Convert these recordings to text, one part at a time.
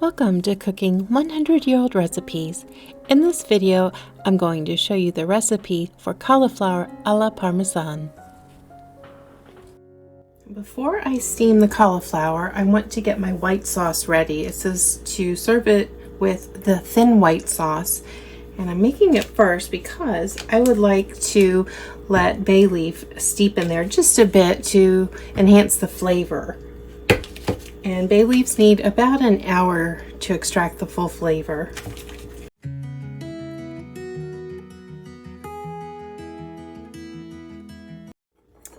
Welcome to Cooking 100-Year-Old Recipes. In this video, I'm going to show you the recipe for cauliflower a la Parmesan. Before I steam the cauliflower, I want to get my white sauce ready. It says to serve it with the thin white sauce, and I'm making it first because I would like to let bay leaf steep in there just a bit to enhance the flavor. And bay leaves need about an hour to extract the full flavor.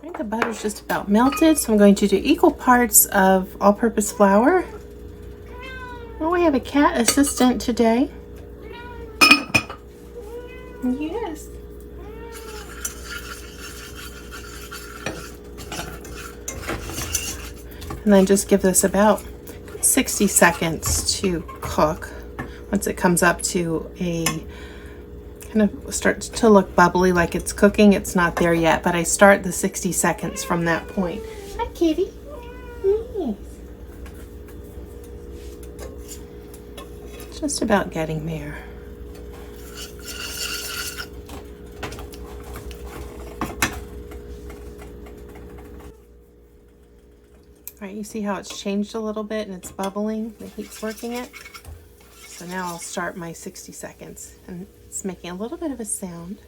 Right, the butter's just about melted, so I'm going to do equal parts of all-purpose flour. Oh, we have a cat assistant today. Yes. And then just give this about 60 seconds to cook. Once it comes up to a kind of starts to look bubbly like it's cooking, it's not there yet, but I start the 60 seconds from that point. Hi, kitty. Yes. Just about getting there. All right, you see how it's changed a little bit and it's bubbling? The heat's working it. So now I'll start my 60 seconds, and it's making a little bit of a sound.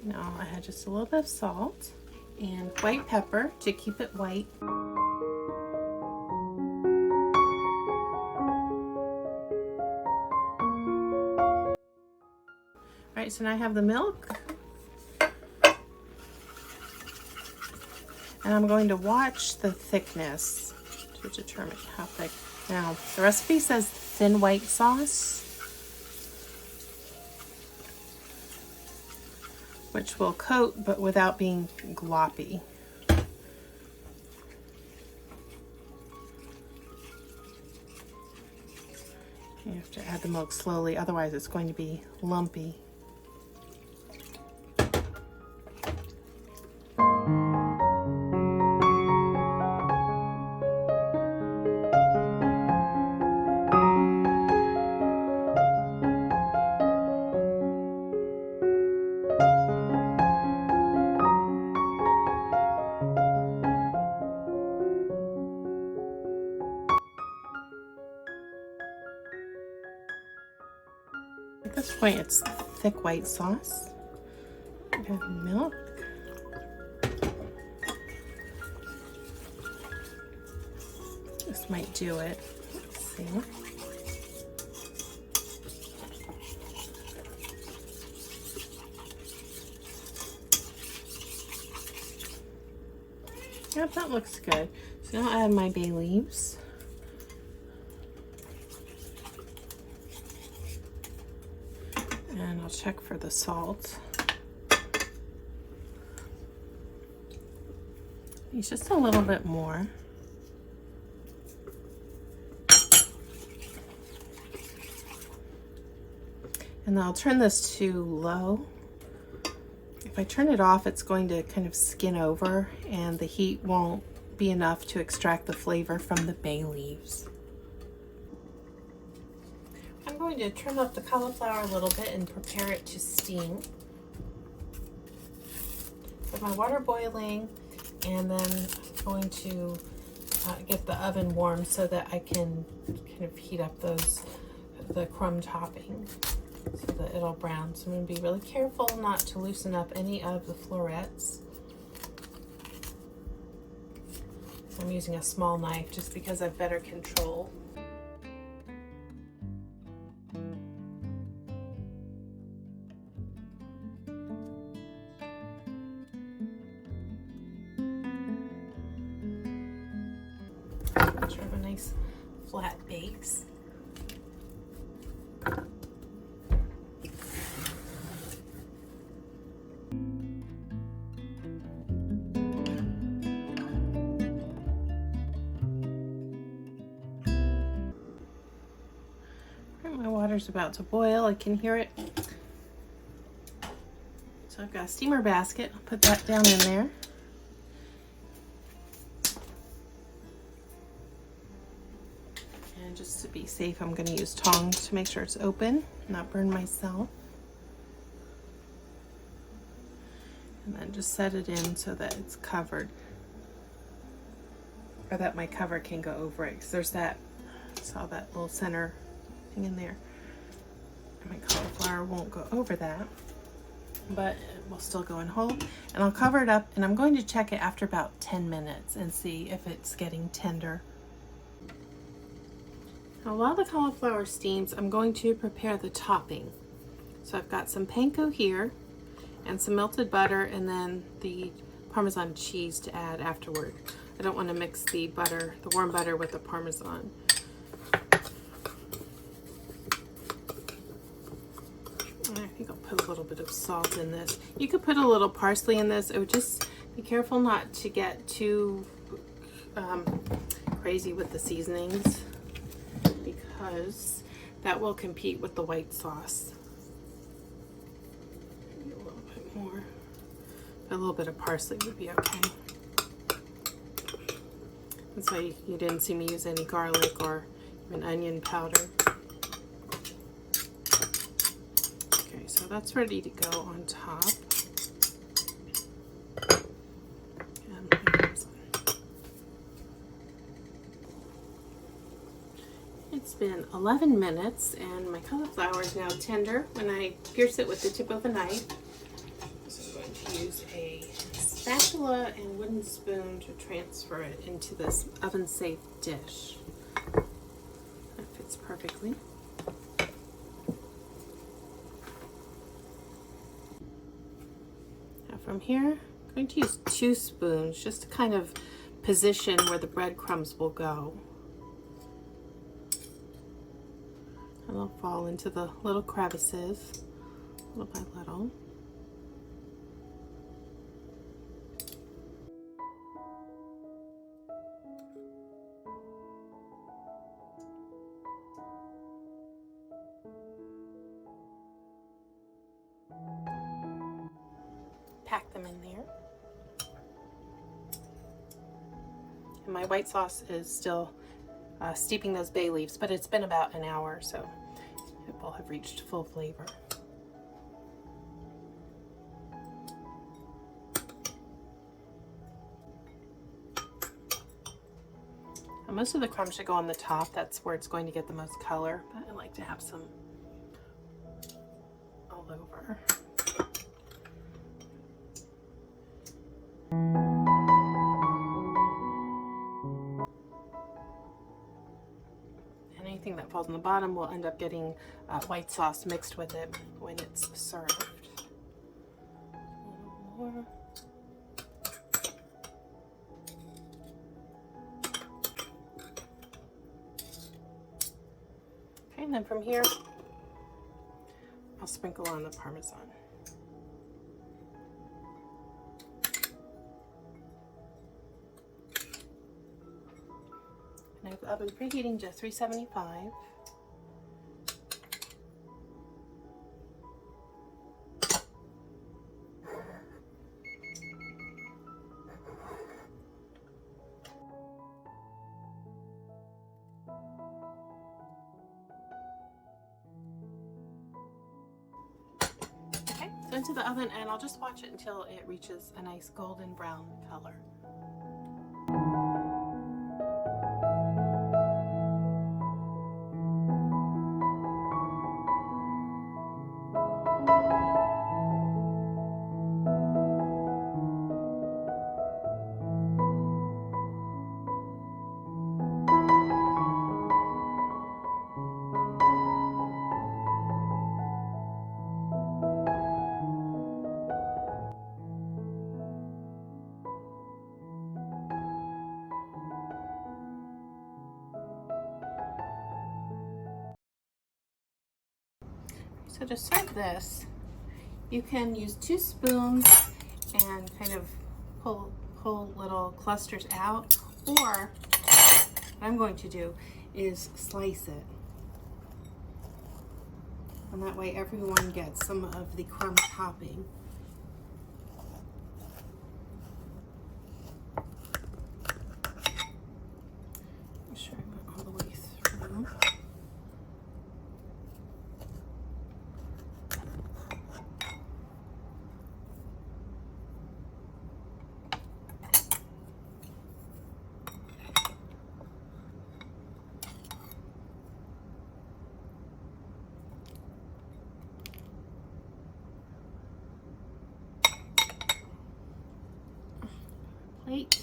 Now I had just a little bit of salt and white pepper to keep it white. All right, so now I have the milk. And I'm going to watch the thickness to determine how thick. Now, the recipe says thin white sauce, which will coat but without being gloppy. You have to add the milk slowly, otherwise it's going to be lumpy. At this point, it's thick white sauce. Add milk. This might do it. Let's see. Yep, that looks good. So now I'll add my bay leaves. And I'll check for the salt. Use just a little bit more. And then I'll turn this to low. If I turn it off, it's going to kind of skin over and the heat won't be enough to extract the flavor from the bay leaves. I'm going to trim up the cauliflower a little bit and prepare it to steam. Put my water boiling, and then I'm going to get the oven warm so that I can kind of heat up the crumb topping so that it'll brown. So I'm going to be really careful not to loosen up any of the florets. I'm using a small knife just because I have better control. Sure of a nice flat base. My water's about to boil. I can hear it. So I've got a steamer basket. I'll put that down in there. And just to be safe, I'm going to use tongs to make sure it's open, not burn myself. And then just set it in so that it's covered, or that my cover can go over it, because there's that, saw that little center thing in there. And my cauliflower won't go over that, but it will still go in whole. And I'll cover it up, and I'm going to check it after about 10 minutes and see if it's getting tender. Now while the cauliflower steams, I'm going to prepare the topping. So I've got some panko here, and some melted butter, and then the Parmesan cheese to add afterward. I don't want to mix the butter, the warm butter, with the Parmesan. I think I'll put a little bit of salt in this. You could put a little parsley in this. I would just be careful not to get too crazy with the seasonings, because that will compete with the white sauce. More. A little bit of parsley would be okay. That's why you didn't see me use any garlic or even onion powder. Okay, so that's ready to go on top. It's been 11 minutes and my cauliflower is now tender when I pierce it with the tip of a knife. Use a spatula and wooden spoon to transfer it into this oven-safe dish. That fits perfectly. Now from here, I'm going to use 2 spoons just to kind of position where the breadcrumbs will go. And they'll fall into the little crevices, little by little. Pack them in there. And my white sauce is still steeping those bay leaves, but it's been about an hour, so it will have reached full flavor. Now, most of the crumbs should go on the top. That's where it's going to get the most color, but I like to have some all over. Anything that falls on the bottom will end up getting white sauce mixed with it when it's served. A little more. Okay, and then from here, I'll sprinkle on the Parmesan. And I have the oven preheating to 375. Okay, so into the oven, and I'll just watch it until it reaches a nice golden brown color. So to serve this, you can use 2 spoons and kind of pull little clusters out, or what I'm going to do is slice it. And that way everyone gets some of the crumb topping. Make sure I went all the way through. Plate.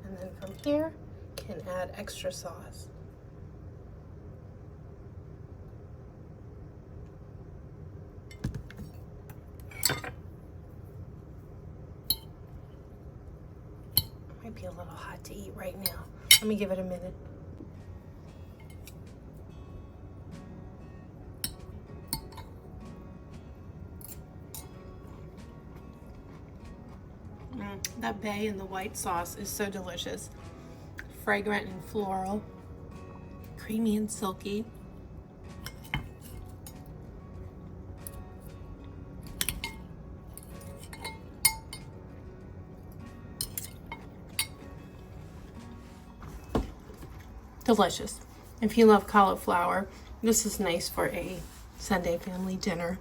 And then from here, can add extra sauce. Might be a little hot to eat right now. Let me give it a minute. That bay and the white sauce is so delicious. Fragrant and floral, creamy and silky. Delicious. If you love cauliflower, this is nice for a Sunday family dinner.